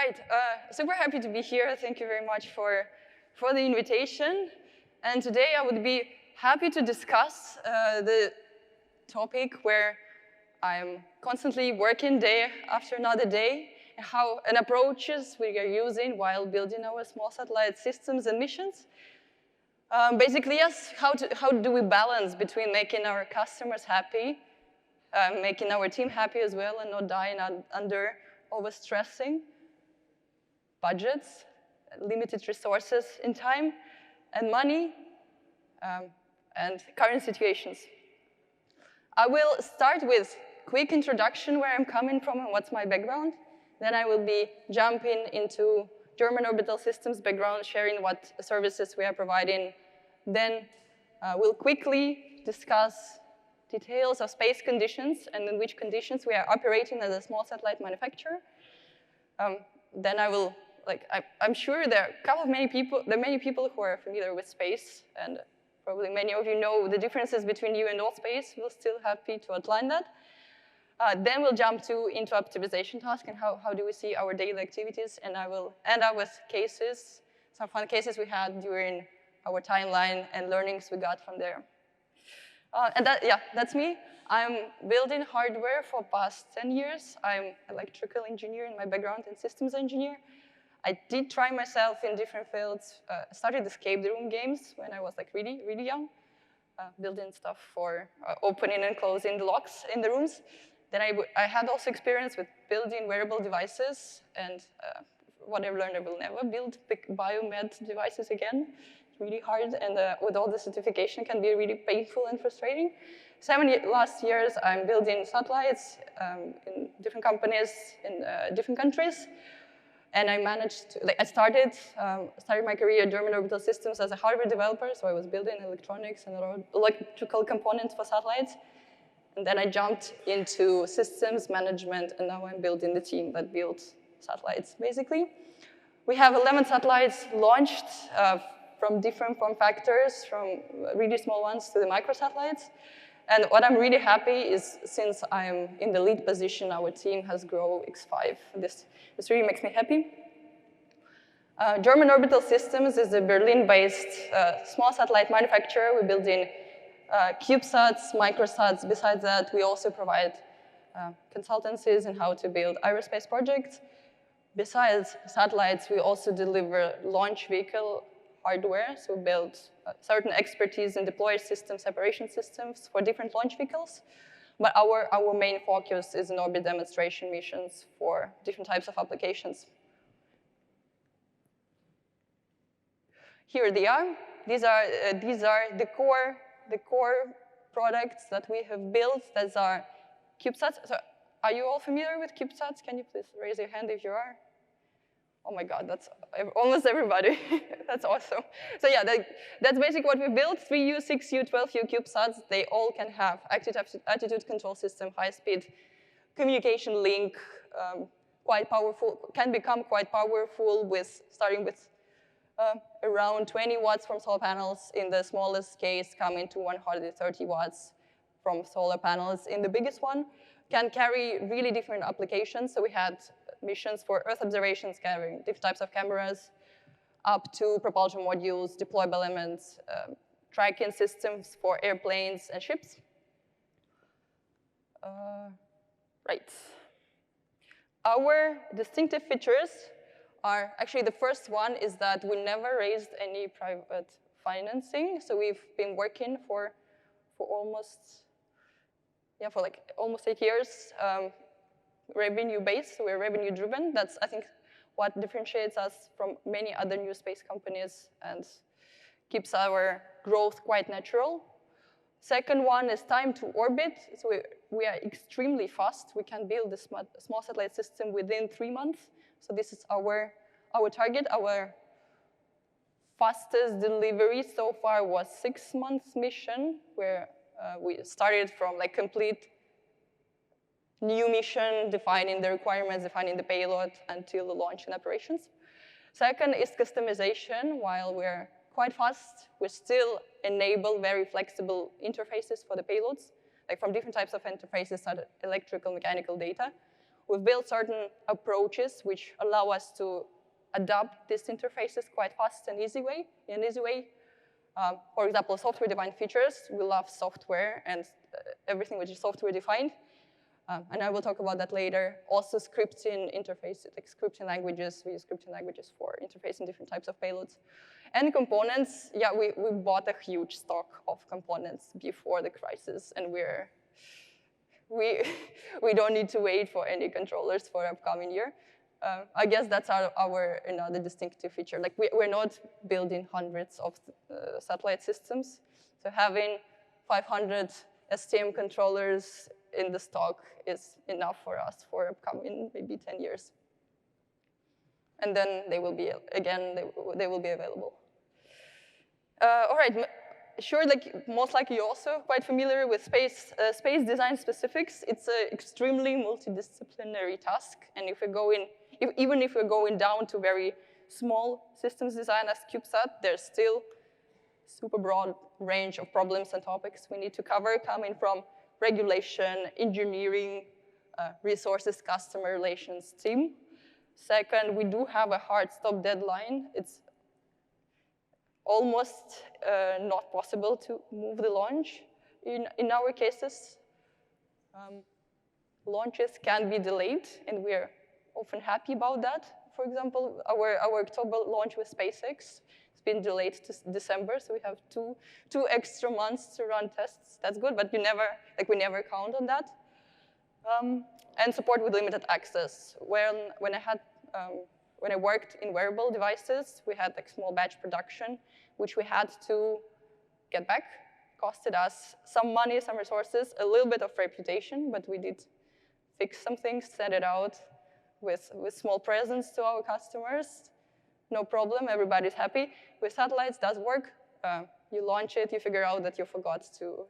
right, super happy to be here. Thank you very much for the invitation. And today I would be happy to discuss the topic where I'm constantly working day after another day, and approaches we are using while building our small satellite systems and missions. Basically, yes, how do we balance between making our customers happy, making our team happy as well, and not dying under overstressing, budgets, limited resources in time and money, and current situations. I will start with a quick introduction where I'm coming from and what's my background. Then I will be jumping into German Orbital Systems background, sharing what services we are providing. Then we'll quickly discuss details of space conditions and in which conditions we are operating as a small satellite manufacturer. Then I will, I'm sure there are many people who are familiar with space, and probably many of you know the differences between you and all space. We'll still happy to outline that. Then we'll jump into optimization task and how do we see our daily activities, and I will end up with cases, some fun cases we had during our timeline and learnings we got from there. And that's me. I'm building hardware for past 10 years. I'm electrical engineer in my background and systems engineer. I did try myself in different fields. Started escape room games when I was really, really young, building stuff for opening and closing the locks in the rooms. Then I had also experience with building wearable devices, and what I've learned, I will never build big biomed devices again. It's really hard, and with all the certification, can be really painful and frustrating. Last years, I'm building satellites in different companies in different countries. And I managed to, I started my career at German Orbital Systems as a hardware developer, so I was building electronics and electrical components for satellites. And then I jumped into systems management, and now I'm building the team that builds satellites, basically. We have 11 satellites launched from different form factors, from really small ones to the microsatellites. And what I'm really happy is, since I'm in the lead position, our team has grown X5. This really makes me happy. German Orbital Systems is a Berlin-based small satellite manufacturer. We're building CubeSats, microsats. Besides that, we also provide consultancies in how to build aerospace projects. Besides satellites, we also deliver launch vehicle hardware, so we build certain expertise in deploy system separation systems for different launch vehicles. But our main focus is in orbit demonstration missions for different types of applications. Here they are. These are the core products that we have built. Those are CubeSats. So are you all familiar with CubeSats? Can you please raise your hand if you are? Oh my God, that's almost everybody. That's awesome. So yeah, that's basically what we built. 3U, 6U, 12U CubeSats. They all can have active attitude control system, high-speed communication link, quite powerful, can become quite powerful starting with around 20 watts from solar panels. In the smallest case, coming to 130 watts from solar panels. In the biggest one, can carry really different applications. So we had missions for Earth observations carrying different types of cameras, up to propulsion modules, deployable elements, tracking systems for airplanes and ships. Right. Our distinctive features are, actually the first one is that we never raised any private financing. So we've been working for almost 8 years. Revenue-based, so we're revenue-driven. That's, I think, what differentiates us from many other new space companies and keeps our growth quite natural. Second one is time to orbit. So we are extremely fast. We can build a small satellite system within 3 months. So this is our target. Our fastest delivery so far was 6 months mission, where we started from complete new mission, defining the requirements, defining the payload until the launch and operations. Second is customization. While we're quite fast, we still enable very flexible interfaces for the payloads, from different types of interfaces, such as electrical, mechanical data. We've built certain approaches which allow us to adapt these interfaces quite fast and easy way. For example, software-defined features. We love software and everything which is software-defined. And I will talk about that later. Also scripting interfaces, like scripting languages. We use scripting languages for interfacing different types of payloads. And components, yeah, we bought a huge stock of components before the crisis, and we don't need to wait for any controllers for upcoming year. I guess that's our another distinctive feature. Like we're not building hundreds of satellite systems. So having 500 STM controllers in the stock is enough for us for upcoming maybe 10 years. And then they will be, again, they will be available. All right, sure, like most likely you're also quite familiar with space design specifics. It's an extremely multidisciplinary task. And if we're going, even if we're going down to very small systems design as CubeSat, there's still super broad range of problems and topics we need to cover, coming from regulation, engineering, resources, customer relations team. Second, we do have a hard stop deadline. It's almost not possible to move the launch. In our cases, launches can be delayed, and we're often happy about that. For example, our October launch with SpaceX has been delayed to December, so we have two extra months to run tests. That's good, but we never count on that. And support with limited access. When I worked in wearable devices, we had like small batch production, which we had to get back. Costed us some money, some resources, a little bit of reputation, but we did fix some things, send it out with small presents to our customers. No problem, everybody's happy. With satellites, does work. You launch it, you figure out that you forgot to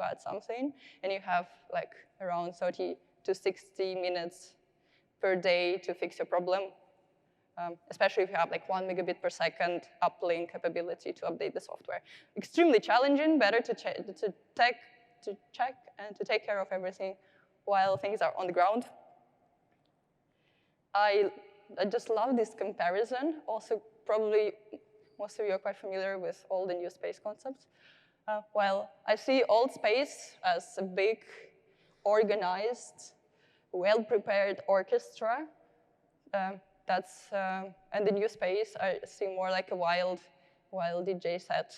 add something, and you have like around 30 to 60 minutes per day to fix your problem, especially if you have like 1 megabit per second uplink capability to update the software. Extremely challenging, better to check and to take care of everything while things are on the ground. I just love this comparison. Also, probably most of you are quite familiar with all the new space concepts. While I see old space as a big, organized, well-prepared orchestra, and the new space I see more like a wild DJ set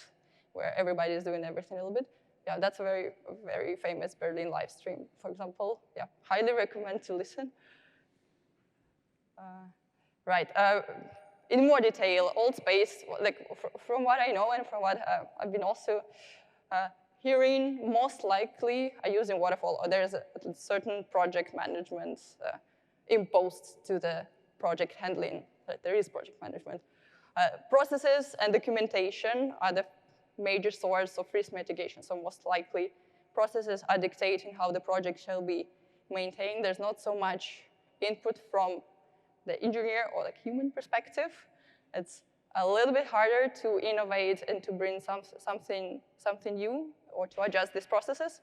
where everybody is doing everything a little bit. Yeah, that's a very famous Berlin live stream, for example. Yeah, highly recommend to listen. Right, in more detail, old space, like from what I know and from what I've been also hearing, most likely are using waterfall, or there's a certain project management imposed to the project handling. There is project management. Processes and documentation are the major source of risk mitigation. So most likely, processes are dictating how the project shall be maintained. There's not so much input from the engineer or the human perspective. It's a little bit harder to innovate and to bring something new or to adjust these processes.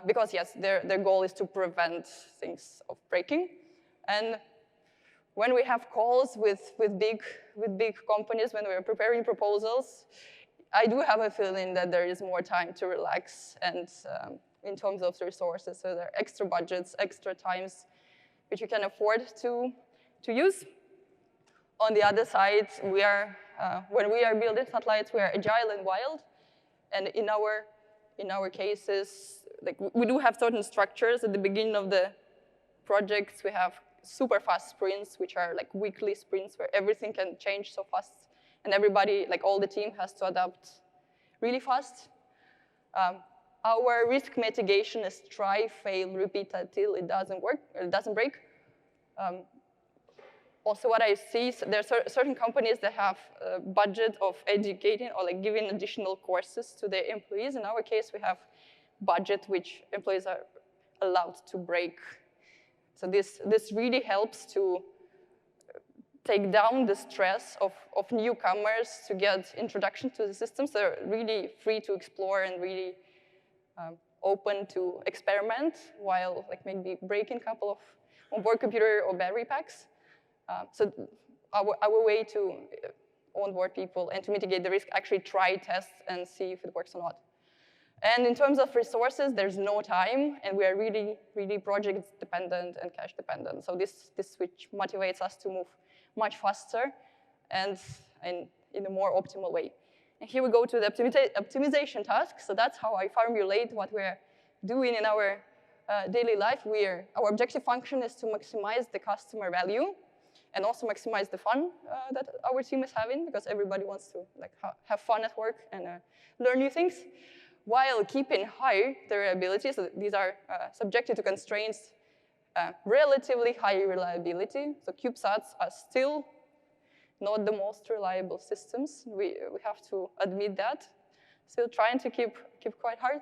Because yes, their goal is to prevent things of breaking. And when we have calls with big companies, when we're preparing proposals, I do have a feeling that there is more time to relax and in terms of resources. So there are extra budgets, extra times, which you can afford to use. On the other side, when we are building satellites, we are agile and wild. And in our cases, like we do have certain structures at the beginning of the projects. We have super fast sprints, which are like weekly sprints where everything can change so fast. And everybody, like all the team, has to adapt really fast. Our risk mitigation is try, fail, repeat until it doesn't work, or it doesn't break. Also, what I see, there are certain companies that have a budget of educating or like giving additional courses to their employees. In our case, we have budget which employees are allowed to break. So this really helps to take down the stress of newcomers to get introduction to the systems. They're really free to explore and really open to experiment while like maybe breaking a couple of onboard computer or battery packs. So our way to onboard people and to mitigate the risk, actually try tests and see if it works or not. And in terms of resources, there's no time, and we are really, really project dependent and cash dependent. So this switch motivates us to move much faster and in a more optimal way. And here we go to the optimization task. So that's how I formulate what we're doing in our daily life. Our objective function is to maximize the customer value and also maximize the fun that our team is having, because everybody wants to like have fun at work and learn new things, while keeping high the reliability. So these are subjected to constraints, relatively high reliability. So CubeSats are still not the most reliable systems. We have to admit that. Still trying to keep quite hard.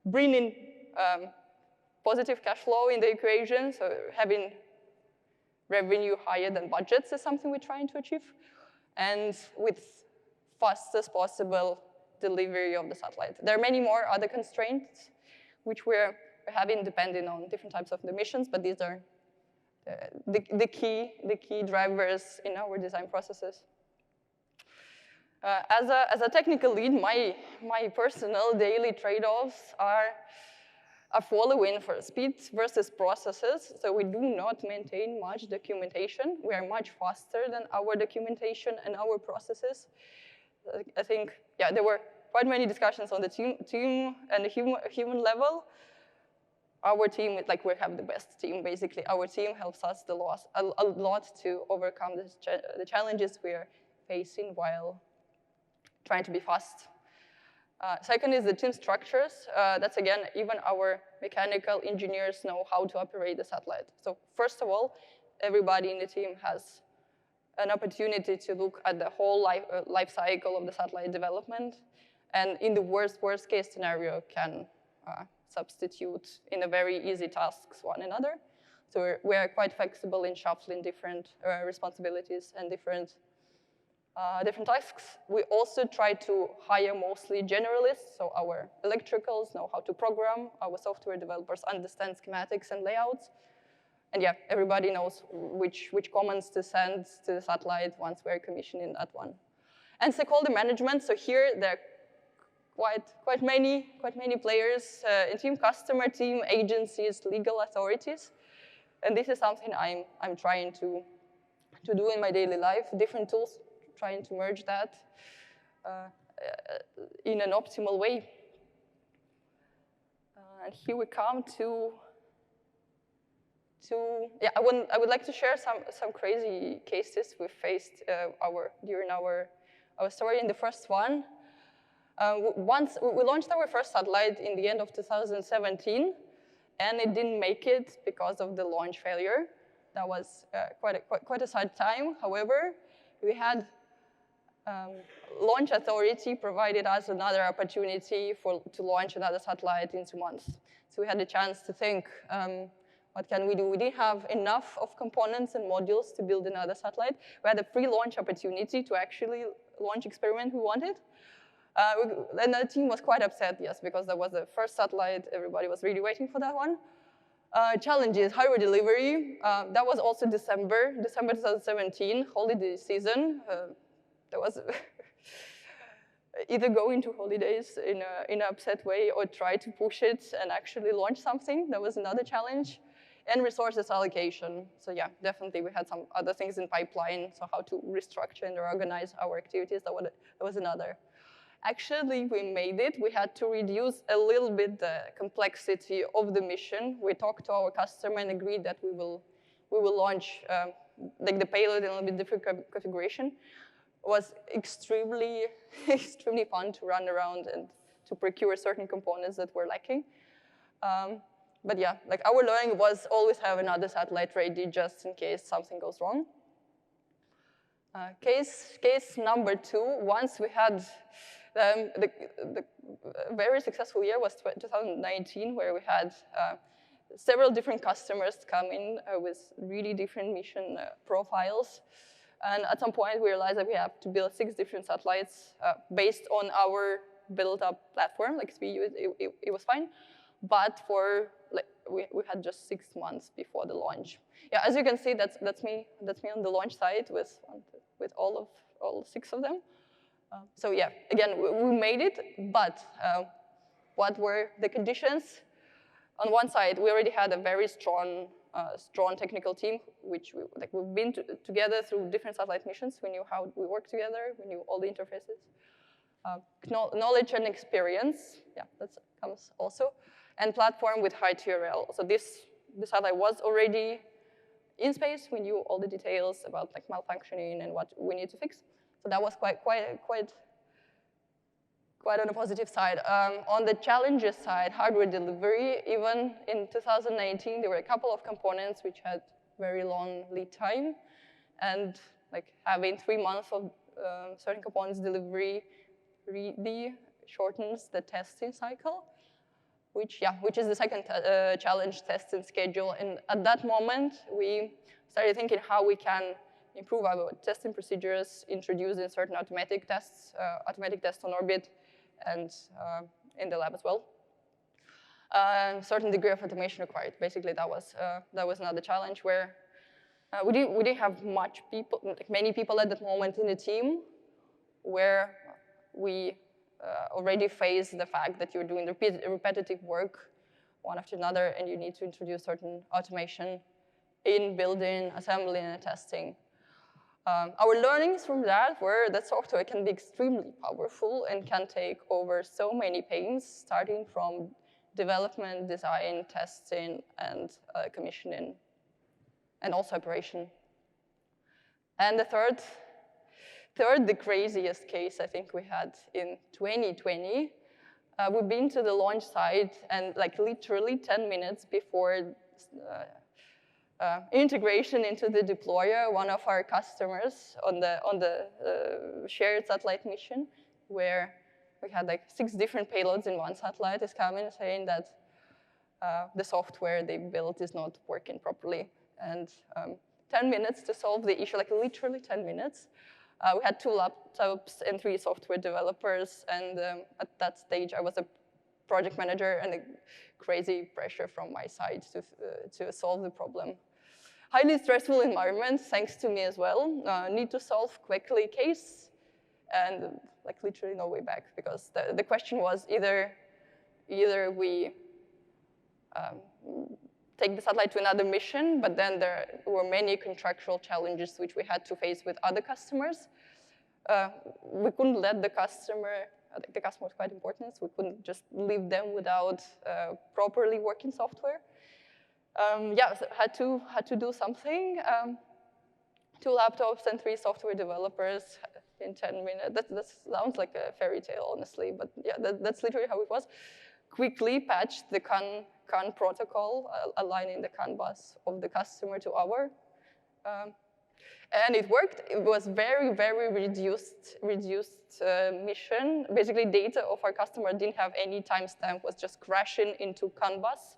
Bringing positive cash flow in the equation, so having revenue higher than budgets is something we're trying to achieve. And with fastest possible delivery of the satellite. There are many more other constraints which we're having depending on different types of the missions, but these are the key drivers in our design processes. As a technical lead, my personal daily trade-offs are following for speed versus processes. So we do not maintain much documentation. We are much faster than our documentation and our processes. I think, yeah, there were quite many discussions on the team and the human level. Our team, like, we have the best team, basically. Our team helps us a lot to overcome the challenges we are facing while trying to be fast. Second is the team structures. That's, again, even our mechanical engineers know how to operate the satellite. So first of all, everybody in the team has an opportunity to look at the whole life cycle of the satellite development, and in the worst case scenario can substitute in a very easy tasks one another. So we're quite flexible in shuffling different responsibilities and different tasks. We also try to hire mostly generalists, so our electricals know how to program, our software developers understand schematics and layouts, and yeah, everybody knows which commands to send to the satellite once we're commissioning that one. And stakeholder management, so here there are quite many players in team: customer team, agencies, legal authorities, and this is something I'm trying to do in my daily life. Different tools, trying to merge that in an optimal way. And here we come to yeah, I would like to share some crazy cases we faced during our story. In the first one, once we launched our first satellite in the end of 2017, and it didn't make it because of the launch failure. That was quite a sad time. However, we had launch authority provided us another opportunity to launch another satellite in 2 months. So we had a chance to think, what can we do? We didn't have enough of components and modules to build another satellite. We had a pre-launch opportunity to actually launch experiment we wanted. And the team was quite upset, yes, because that was the first satellite. Everybody was really waiting for that one. Challenges, hardware delivery. That was also December 2017, holiday season. There was either go into holidays in an upset way or try to push it and actually launch something. That was another challenge. And resources allocation. So yeah, definitely we had some other things in pipeline. So how to restructure and organize our activities, that was another. Actually, we made it. We had to reduce a little bit the complexity of the mission. We talked to our customer and agreed that we will launch like the payload in a little bit different configuration. It was extremely fun to run around and to procure certain components that were lacking. But yeah, like our learning was always have another satellite ready just in case something goes wrong. Case number 2, once we had the very successful year was 2019, where we had several different customers come in with really different mission profiles. And at some point, we realized that we have to build 6 different satellites based on our built-up platform, like it was fine. But for like we had just 6 months before the launch. Yeah, as you can see, that's me on the launch site with all 6 of them. So yeah, again, we made it, but what were the conditions? On one side, we already had a very strong technical team, which we've been together through different satellite missions. We knew how we work together. We knew all the interfaces. Knowledge and experience, yeah, that comes also. And platform with high TRL. So this satellite was already in space. We knew all the details about like malfunctioning and what we need to fix. So that was quite on the positive side. On the challenges side, hardware delivery, even in 2019, there were a couple of components which had very long lead time. And like having 3 months of certain components delivery really shortens the testing cycle, which is the second challenge, testing schedule. And at that moment, we started thinking how we can improve our testing procedures, introducing certain automatic tests on orbit, and in the lab as well. Certain degree of automation required. Basically, that was another challenge where we didn't have many people at that moment in the team, where we already face the fact that you're doing repetitive work one after another, and you need to introduce certain automation in building, assembling, and testing. Our learnings from that were that software can be extremely powerful and can take over so many pains, starting from development, design, testing, and commissioning, and also operation. And the third, the craziest case I think we had in 2020, we've been to the launch site, and like literally 10 minutes before integration into the deployer, one of our customers on the shared satellite mission, where we had like 6 different payloads in one satellite, is coming saying that the software they built is not working properly. And 10 minutes to solve the issue, like literally 10 minutes. We had 2 laptops and 3 software developers, and at that stage I was a project manager, and a crazy pressure from my side to solve the problem. Highly stressful environment, thanks to me as well. Need to solve quickly case, and like literally no way back, because the question was either we take the satellite to another mission, but then there were many contractual challenges which we had to face with other customers. We couldn't let the customer was quite important, so we couldn't just leave them without properly working software. Yeah, so had to do something. 2 laptops and 3 software developers in 10 minutes. That sounds like a fairy tale, honestly, but yeah, that's literally how it was. Quickly patched the CAN protocol, aligning the CAN bus of the customer to our. And it worked. It was very, very reduced mission. Basically, data of our customer didn't have any timestamp, was just crashing into CAN bus.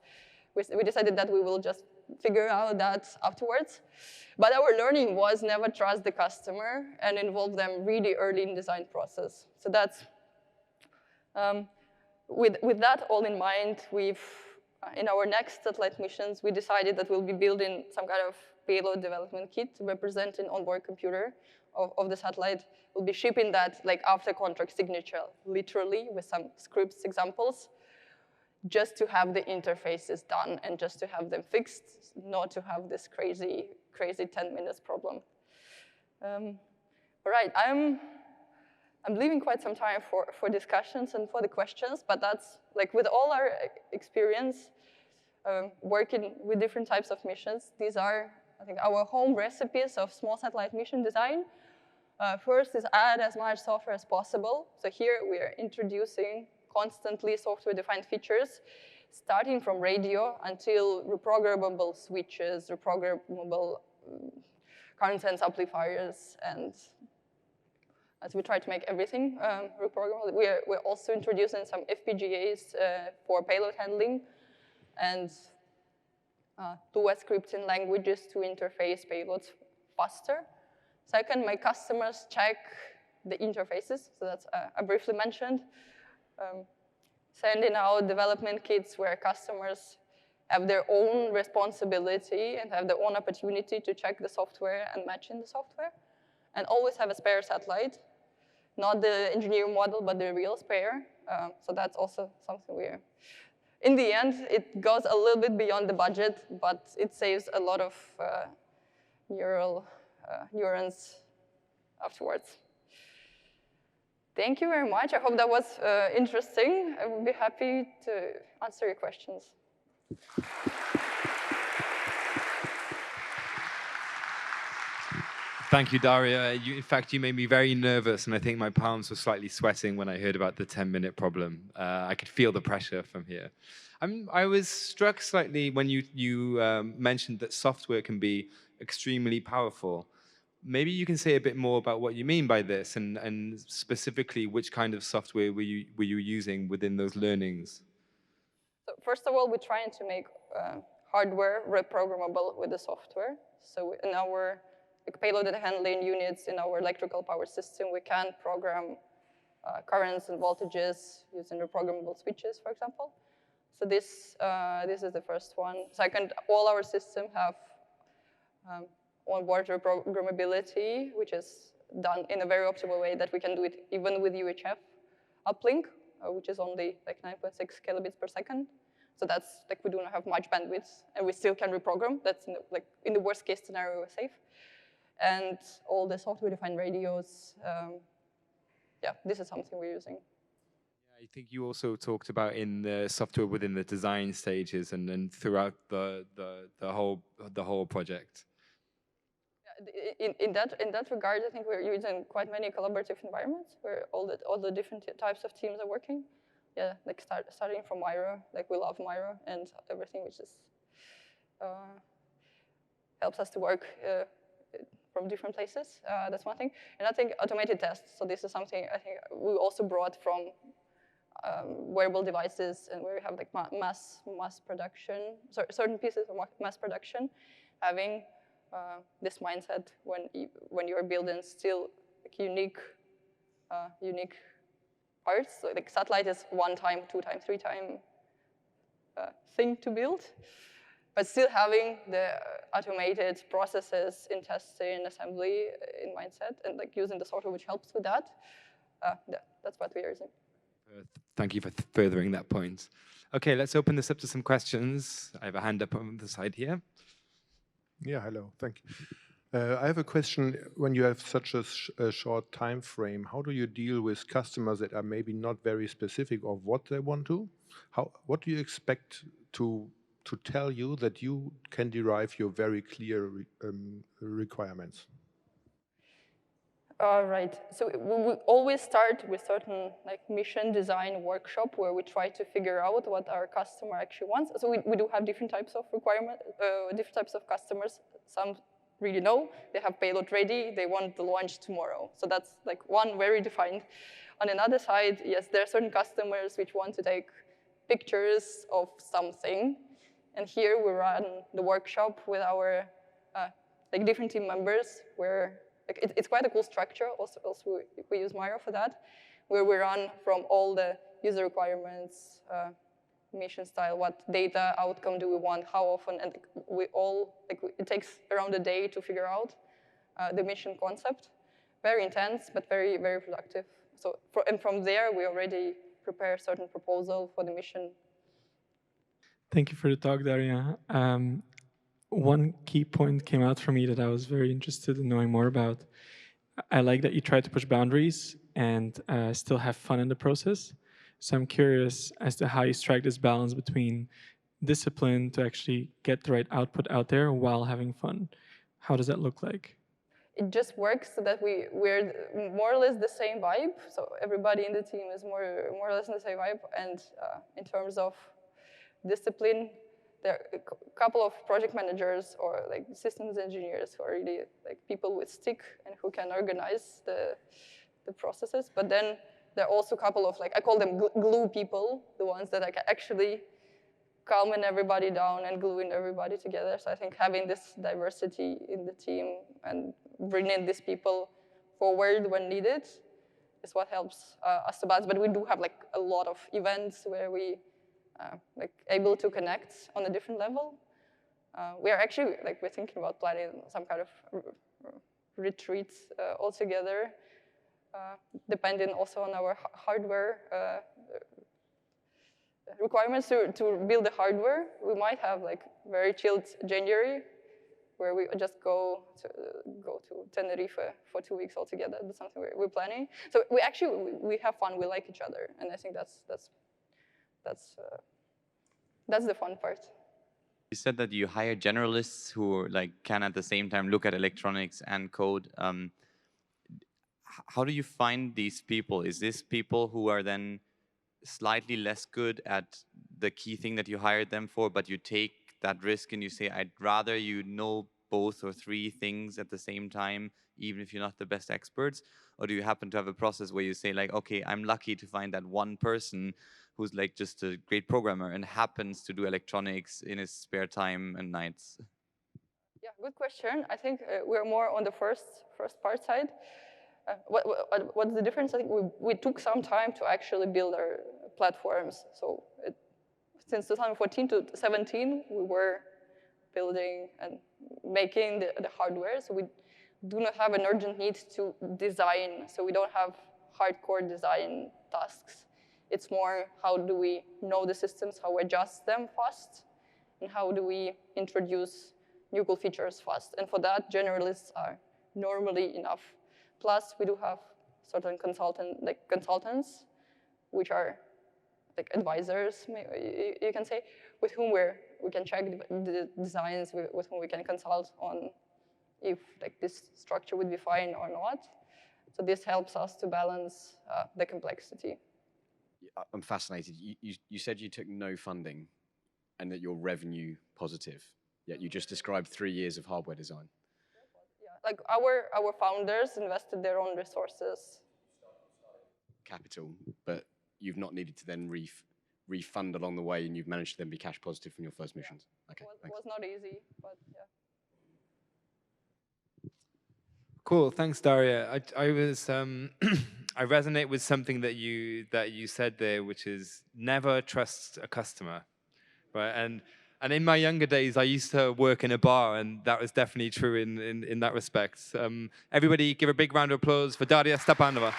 We decided that we will just figure out that afterwards. But our learning was never trust the customer and involve them really early in design process. So that's, with that all in mind, in our next satellite missions, we decided that we'll be building some kind of payload development kit representing onboard computer of the satellite. We'll be shipping that like after contract signature, literally, with some scripts examples, just to have the interfaces done and just to have them fixed, not to have this crazy 10 minutes problem. All right, I'm leaving quite some time for discussions and for the questions, but that's like with all our experience working with different types of missions, these are, I think, our home recipes of small satellite mission design. First is add as much software as possible. So here we are introducing constantly software-defined features, starting from radio until reprogrammable switches, reprogrammable current sense amplifiers, and as we try to make everything reprogrammable. We're also introducing some FPGAs for payload handling, and Lua scripting languages to interface payloads faster. Second, my customers check the interfaces, so that's I briefly mentioned. sending out development kits where customers have their own responsibility and have their own opportunity to check the software and match in the software, and always have a spare satellite, not the engineer model, but the real spare. So that's also something we're, in the end, it goes a little bit beyond the budget, but it saves a lot of neurons afterwards. Thank you very much. I hope that was interesting. I would be happy to answer your questions. Thank you, Daria. In fact, you made me very nervous, and I think my palms were slightly sweating when I heard about the 10-minute problem. I could feel the pressure from here. I was struck slightly when you mentioned that software can be extremely powerful. Maybe you can say a bit more about what you mean by this, and specifically which kind of software were you using within those learnings? So first of all, we're trying to make hardware reprogrammable with the software. So in our payload handling units in our electrical power system, we can program currents and voltages using reprogrammable switches, for example. So this is the first one. Second, all our systems have onboard reprogrammability, which is done in a very optimal way that we can do it even with UHF uplink, which is only like 9.6 kilobits per second. So that's like we do not have much bandwidth, and we still can reprogram. That's in the worst case scenario, we're safe. And all the software-defined radios, yeah, this is something we're using. Yeah, I think you also talked about in the software within the design stages and throughout the whole project. Yeah, in that regard, I think we're using quite many collaborative environments where all the different types of teams are working. Yeah, like starting from Miro, like we love Miro and everything which is helps us to work from different places. That's one thing. And I think automated tests. So this is something I think we also brought from wearable devices, and where we have like mass production, certain pieces of mass production, having this mindset when you're building still like unique parts. So like satellite is 1 time, 2 time, 3 time thing to build. But still having the automated processes in testing, assembly in mindset, and like using the software which helps with that. That's what we're using. Thank you for furthering that point. Okay, let's open this up to some questions. I have a hand up on the side here. Yeah, hello, thank you. I have a question. When you have such a short time frame, how do you deal with customers that are maybe not very specific of what they want to? What do you expect to tell you that you can derive your very clear requirements? Right. So we always start with certain like mission design workshop where we try to figure out what our customer actually wants. So we do have different types of requirements, different types of customers. Some really know, they have payload ready, they want the launch tomorrow. So that's like one very defined. On another side, yes, there are certain customers which want to take pictures of something. And here we run the workshop with our like different team members where like it's quite a cool structure. Also we use Miro for that, where we run from all the user requirements, mission style, what data outcome do we want, how often, and it takes around a day to figure out the mission concept. Very intense, but very, very productive. So and from there, we already prepare a certain proposal for the mission. Thank you for the talk, Daria. One key point came out for me that I was very interested in knowing more about. I like that you try to push boundaries and still have fun in the process. So I'm curious as to how you strike this balance between discipline to actually get the right output out there while having fun. How does that look like? It just works so that we're more or less the same vibe. So everybody in the team is more or less in the same vibe. And in terms of discipline, there are a couple of project managers or like systems engineers who are really like people with stick and who can organize the processes. But then there are also a couple of like, I call them glue people, the ones that can actually calming everybody down and gluing everybody together. So I think having this diversity in the team and bringing these people forward when needed is what helps us to balance. But we do have like a lot of events where we like able to connect on a different level. We are actually like we're thinking about planning some kind of retreats all together, depending also on our hardware requirements to build the hardware. We might have like very chilled January, where we just go to Tenerife for 2 weeks altogether. That's something we're planning. So we actually we have fun. We like each other, and I think that's the fun part. You said that you hire generalists who like can at the same time look at electronics and code. How do you find these people? Is this people who are then slightly less good at the key thing that you hired them for, but you take that risk and you say, I'd rather you know both or three things at the same time, even if you're not the best experts? Or do you happen to have a process where you say like, okay, I'm lucky to find that one person who's like just a great programmer and happens to do electronics in his spare time and nights? Yeah, good question. I think we're more on the first part side. What's the difference? I think we took some time to actually build our platforms. So since 2014 to 2017, we were building and making the hardware. So we do not have an urgent need to design. So we don't have hardcore design tasks. It's more how do we know the systems, how we adjust them fast, and how do we introduce new cool features fast. And for that, generalists are normally enough. Plus, we do have certain consultants, which are like advisors, you can say, with whom we can check the designs, with whom we can consult on if like this structure would be fine or not. So this helps us to balance the complexity. I'm fascinated. You said you took no funding and that you're revenue positive, yet you just described 3 years of hardware design. Yeah, like our founders invested their own resources. Capital, but you've not needed to then refund along the way, and you've managed to then be cash positive from your first missions. Yeah. Okay, it was not easy, but yeah. Cool, thanks, Daria. I was I resonate with something that you said there, which is never trust a customer, right? And in my younger days, I used to work in a bar, and that was definitely true in that respect. Everybody, give a big round of applause for Daria Stepanova.